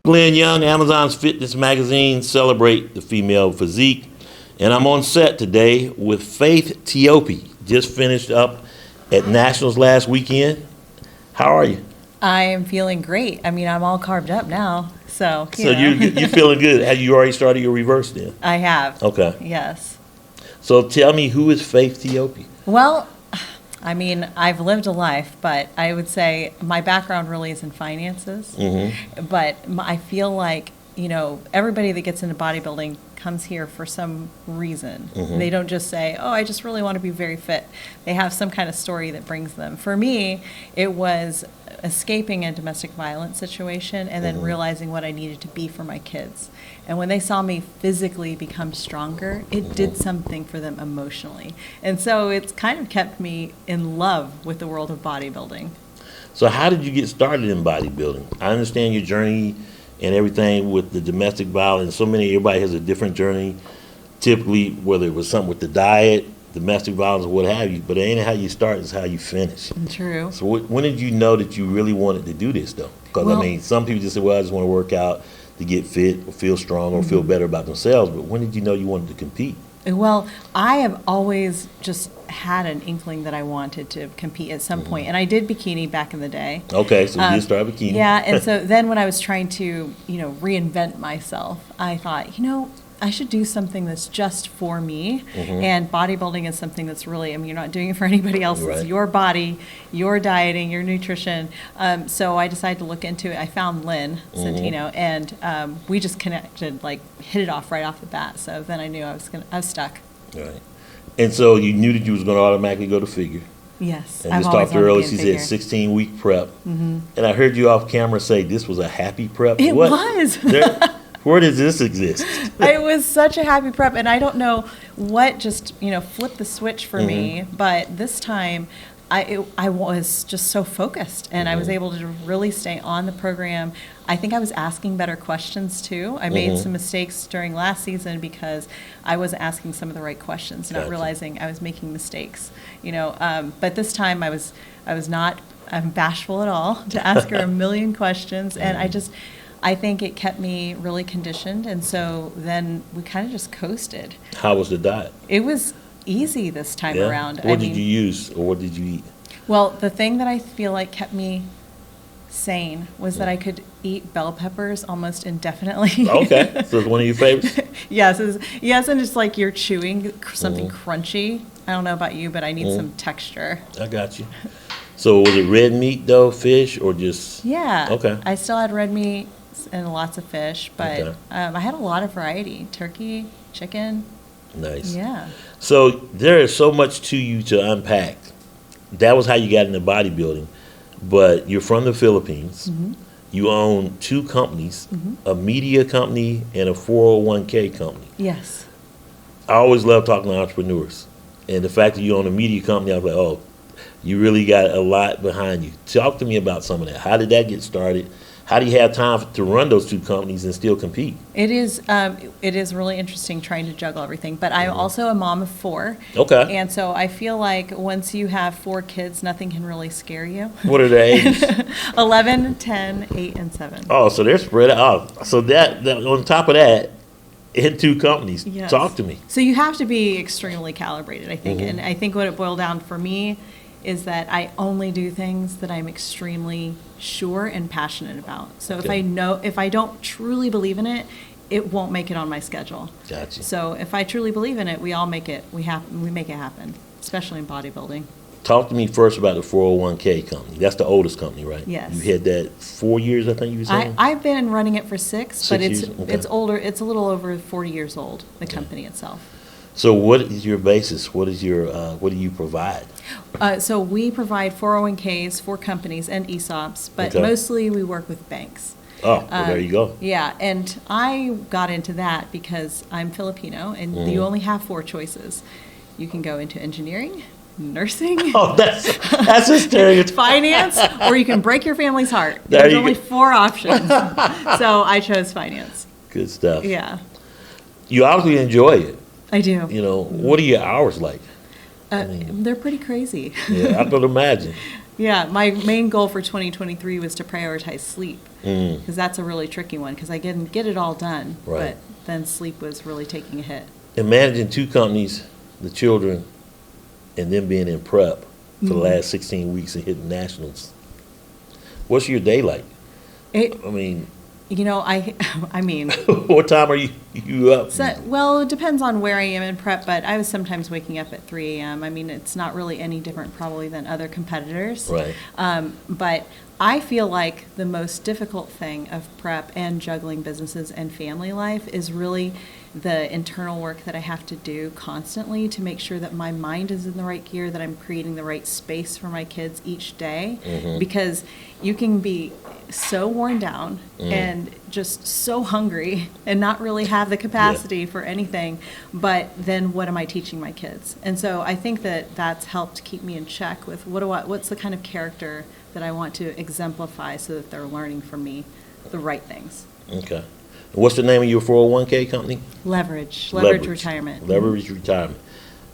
Glenn Young, Amazon's fitness magazine, celebrate the female physique. And I'm on set today with Faith Teope. Just finished up at Nationals last weekend. How are you? I am feeling great. I mean, I'm all carved up now, so. You're feeling good. Have you already started your reverse then? I have. Okay. Yes. So tell me, who is Faith Teope? Well, I mean, I've lived a life, but I would say my background really is in finances. Mm-hmm. But I feel like, everybody that gets into bodybuilding comes here for some reason. Mm-hmm. They don't just say, oh, I just really want to be very fit. They have some kind of story that brings them. For me, it was escaping a domestic violence situation and then realizing what I needed to be for my kids. And when they saw me physically become stronger, it did something for them emotionally. And so it's kind of kept me in love with the world of bodybuilding. So how did you get started in bodybuilding? I understand your journey and everything with the domestic violence. Everybody has a different journey, typically, whether it was something with the diet, domestic violence, or what have you. But it ain't how you start, it's how you finish. True. So when did you know that you really wanted to do this, though? Because, some people just say, well, I just want to work out to get fit or feel strong or feel better about themselves. But when did you know you wanted to compete? Well, I have always just had an inkling that I wanted to compete at some point. And I did bikini back in the day. Okay, so you did start bikini. Yeah, and so then when I was trying to, reinvent myself, I thought, I should do something that's just for me. And bodybuilding is something that's really, you're not doing it for anybody else. Right. It's your body, your dieting, your nutrition. So I decided to look into it. I found Lynn Santino, and we just connected, hit it off right off the bat. So then I knew I was stuck. Right. And so you knew that you was going to automatically go to figure. Yes. And just talked to her earlier, she said 16-week prep. And I heard you off camera say this was a happy prep. It was. Where does this exist? It was such a happy prep, and I don't know what just flipped the switch for me, but this time I was just so focused, and I was able to really stay on the program. I think I was asking better questions too. I made some mistakes during last season because I wasn't asking some of the right questions, not realizing I was making mistakes. But this time I was not bashful at all to ask her a million questions, and I think it kept me really conditioned, and so then we kind of just coasted. How was the diet? It was easy this time around. What did you use, or what did you eat? Well, the thing that I feel like kept me sane was that I could eat bell peppers almost indefinitely. Okay, so it's one of your favorites? Yes, and it's like you're chewing something crunchy. I don't know about you, but I need some texture. I got you. So was it red meat, though, fish, or just? Yeah. Okay. I still had red meat and lots of fish, but I had a lot of variety. Turkey, chicken. Nice. Yeah. So there is so much to you to unpack. That was how you got into bodybuilding. But you're from the Philippines. You own two companies, a media company and a 401k company. Yes. I always love talking to entrepreneurs. And the fact that you own a media company, I was like, oh, you really got a lot behind you. Talk to me about some of that. How did that get started? How do you have time to run those two companies and still compete? It is really interesting trying to juggle everything. But I'm also a mom of 4. Okay. And so I feel like once you have 4 kids, nothing can really scare you. What are the ages? 11, 10, 8, and 7. Oh, so they're spread out. So that on top of that, in 2 companies. Yes. Talk to me. So you have to be extremely calibrated, I think. And I think what it boiled down for me is that I only do things that I'm extremely sure and passionate about. So if I don't truly believe in it, it won't make it on my schedule. Gotcha. So if I truly believe in it, we all make it. We make it happen, especially in bodybuilding. Talk to me first about the 401k company. That's the oldest company, right? Yes. You had that 4 years, I think you were saying? I've been running it for 6, but years? Okay. it's older. It's a little over 40 years old, the company itself. So what is your basis? What is your what do you provide? So we provide 401ks for companies and ESOPs, but mostly we work with banks. Oh, well, there you go. Yeah, and I got into that because I'm Filipino, and you only have 4 choices. You can go into engineering, nursing. Oh, that's a stereotype. Finance, or you can break your family's heart. There's only 4 options. So I chose finance. Good stuff. Yeah. You obviously enjoy it. I do. You know, what are your hours like? They're pretty crazy. Yeah, I could imagine. Yeah, my main goal for 2023 was to prioritize sleep, Mm. because that's a really tricky one, because I can get it all done, Right. but then sleep was really taking a hit. And managing two companies, the children, and then being in prep for the last 16 weeks and hitting nationals. What's your day like? It, I mean, I mean, what time are you up? well, it depends on where I am in prep, but I was sometimes waking up at 3 a.m. I mean, it's not really any different probably than other competitors. Right. But I feel like the most difficult thing of prep and juggling businesses and family life is really the internal work that I have to do constantly to make sure that my mind is in the right gear, that I'm creating the right space for my kids each day. Mhm. Because you can be so worn down and just so hungry and not really have the capacity for anything, but then what am I teaching my kids? And so I think that that's helped keep me in check with what's the kind of character that I want to exemplify so that they're learning from me the right things. Okay. What's the name of your 401k company? Leverage retirement. Leverage retirement.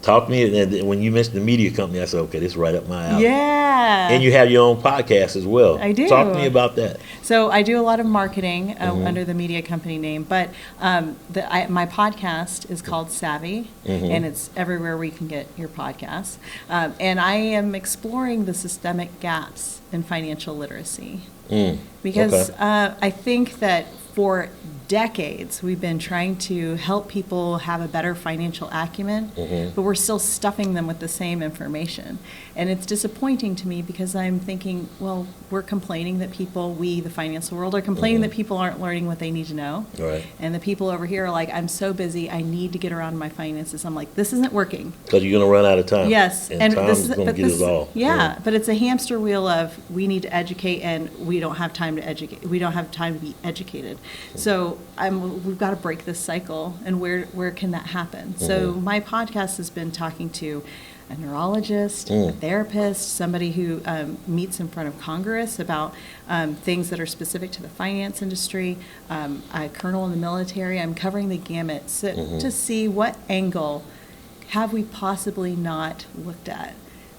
Talk to me, and when you mentioned the media company, I said, okay, this is right up my alley. Yeah. And you have your own podcast as well. I do. Talk to me about that. So I do a lot of marketing under the media company name, but my podcast is called Savvy, and it's everywhere where you can get your podcasts. And I am exploring the systemic gaps in financial literacy. Because I think that for decades we've been trying to help people have a better financial acumen, but we're still stuffing them with the same information. And it's disappointing to me because I'm thinking, well, we're complaining that we, the financial world, are complaining that people aren't learning what they need to know. Right. And the people over here are like, I'm so busy, I need to get around my finances. I'm like, this isn't working. Because you're going to run out of time. Yes, And time is going to get us all. Yeah, but it's a hamster wheel of we need to educate, and we don't have time to educate. We don't have time to be educated. So we've got to break this cycle. And where can that happen? So my podcast has been talking to a neurologist, a therapist, somebody who meets in front of Congress about things that are specific to the finance industry, a colonel in the military. I'm covering the gamut to see what angle have we possibly not looked at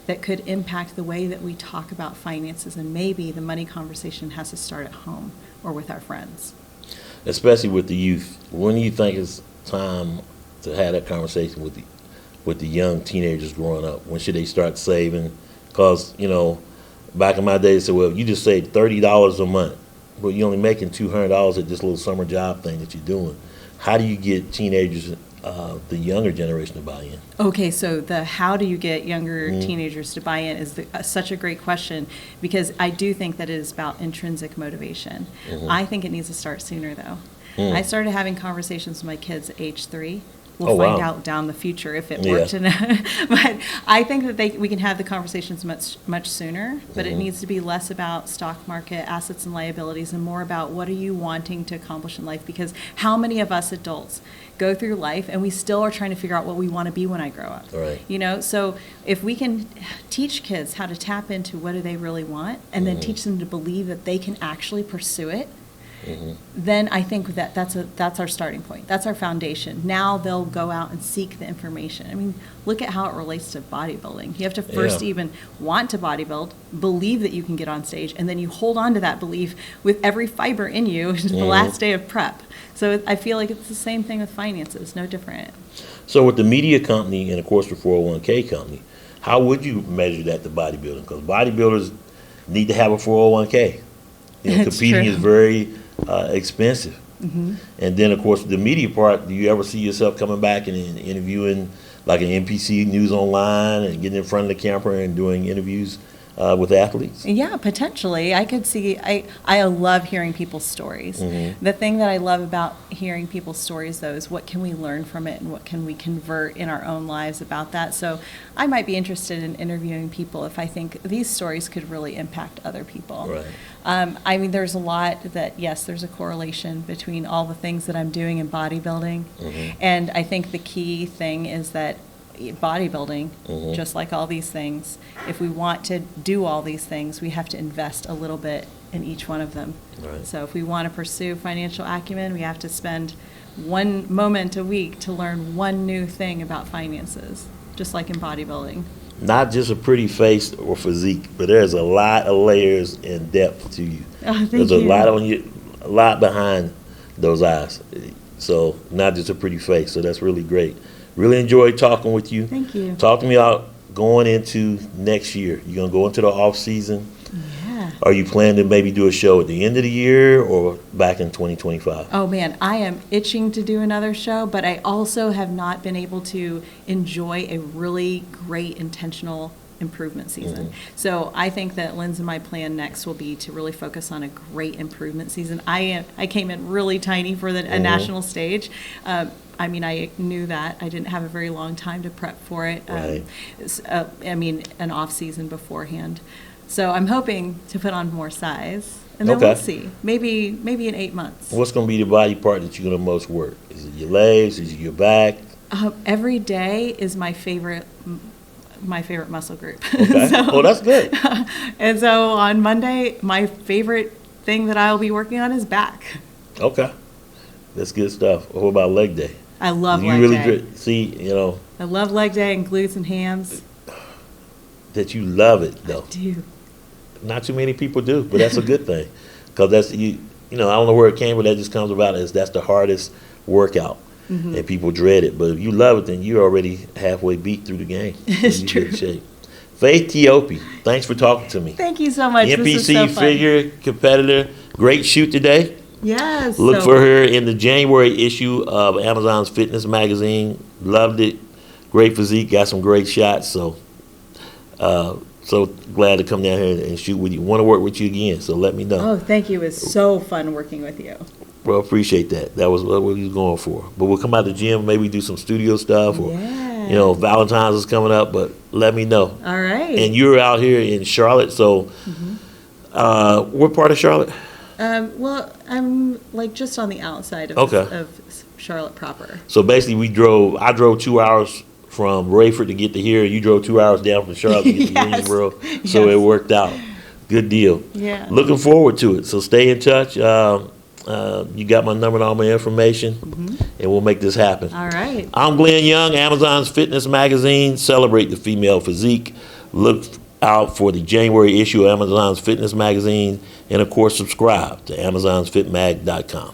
that could impact the way that we talk about finances, and maybe the money conversation has to start at home or with our friends. Especially with the youth. When do you think it's time to have that conversation with the young teenagers growing up? When should they start saving? Because, back in my day, they said, well, you just saved $30 a month, but you're only making $200 at this little summer job thing that you're doing. How do you get teenagers, the younger generation, to buy in? Okay, so how do you get younger teenagers to buy in is such a great question, because I do think that it is about intrinsic motivation. I think it needs to start sooner, though. I started having conversations with my kids at age 3. We'll find out down the future if it worked. But I think that we can have the conversations much sooner, but it needs to be less about stock market, assets and liabilities, and more about what are you wanting to accomplish in life, because how many of us adults go through life and we still are trying to figure out what we want to be when I grow up. Right. So if we can teach kids how to tap into what do they really want, and then teach them to believe that they can actually pursue it, then I think that's our starting point. That's our foundation. Now they'll go out and seek the information. I mean, look at how it relates to bodybuilding. You have to first even want to bodybuild, believe that you can get on stage, and then you hold on to that belief with every fiber in you to the last day of prep. So I feel like it's the same thing with finances, no different. So with the media company and, of course, the 401k company, how would you measure that to bodybuilding? Because bodybuilders need to have a 401k. Competing is very expensive. And then, of course, the media part, do you ever see yourself coming back and interviewing like an NPC News Online and getting in front of the camera and doing interviews with athletes? Yeah, potentially. I could see, I love hearing people's stories. The thing that I love about hearing people's stories, though, is what can we learn from it and what can we convert in our own lives about that. So I might be interested in interviewing people if I think these stories could really impact other people. Right. I mean, there's a lot that, yes, there's a correlation between all the things that I'm doing in bodybuilding. And I think the key thing is that bodybuilding, just like all these things, if we want to do all these things, we have to invest a little bit in each one of them. Right. So if we want to pursue financial acumen, we have to spend one moment a week to learn one new thing about finances, just like in bodybuilding. not just a pretty face or physique, but there's a lot of layers and depth to you. Oh, thank There's you. a lot on you, a lot behind those eyes. So not just a pretty face. So that's really great. Really enjoyed talking with you. Thank you. Talk to me about going into next year. You're gonna go into the off season. Yeah. Are you planning to maybe do a show at the end of the year or back in 2025? Oh man, I am itching to do another show, but I also have not been able to enjoy a really great intentional improvement season. So I think that Lynn's and my plan next will be to really focus on a great improvement season. I came in really tiny for a national stage. I mean, I knew that. I didn't have a very long time to prep for it. Right. I mean, an off season beforehand. So I'm hoping to put on more size, and then Okay. we'll see. Maybe in 8 months. What's gonna be the body part that you're gonna most work? Is it your legs? Is it your back? Every day is my favorite muscle group. Okay. Oh, that's good. And so on Monday, my favorite thing that I'll be working on is back. Okay. That's good stuff. What about leg day? I love You leg really day. good. See, you know, I love leg day and glutes and hams. that you love it though. Dude. Not too many people do, but that's a good thing. Because that's, you know, I don't know where it came, but that just comes about as that's the hardest workout. And people dread it. But if you love it, then you're already halfway beat through the game. It's You're in true. good shape. Faith Teope, thanks for talking to me. Thank you so much. This was NPC so fun. figure competitor. Great shoot today. Yes. Look so- for her in the January issue of Amazon's Fitness magazine. Loved it. Great physique. Got some great shots. So glad to come down here and shoot with you. Want to work with you again, so let me know. Oh, thank you. It was so fun working with you. Well, appreciate that. That was what we was going for. But we'll come out the gym, maybe do some studio stuff, or Yeah. you know, Valentine's is coming up. But let me know. All right. And you're out here in Charlotte, so what part of Charlotte? Well, I'm like just on the outside of, Okay. of Charlotte proper. So basically, I drove 2 hours from Rayford to get to here. You drove 2 hours down from Charlotte to get to Yes. Unionsboro. So Yes. it worked out. Good deal. Yeah. Looking forward to it. So stay in touch. You got my number and all my information, and we'll make this happen. All right. I'm Glenn Young, Amazon's Fitness magazine. Celebrate the female physique. Look out for the January issue of Amazon's Fitness magazine. And, of course, subscribe to AmazonsFitMag.com.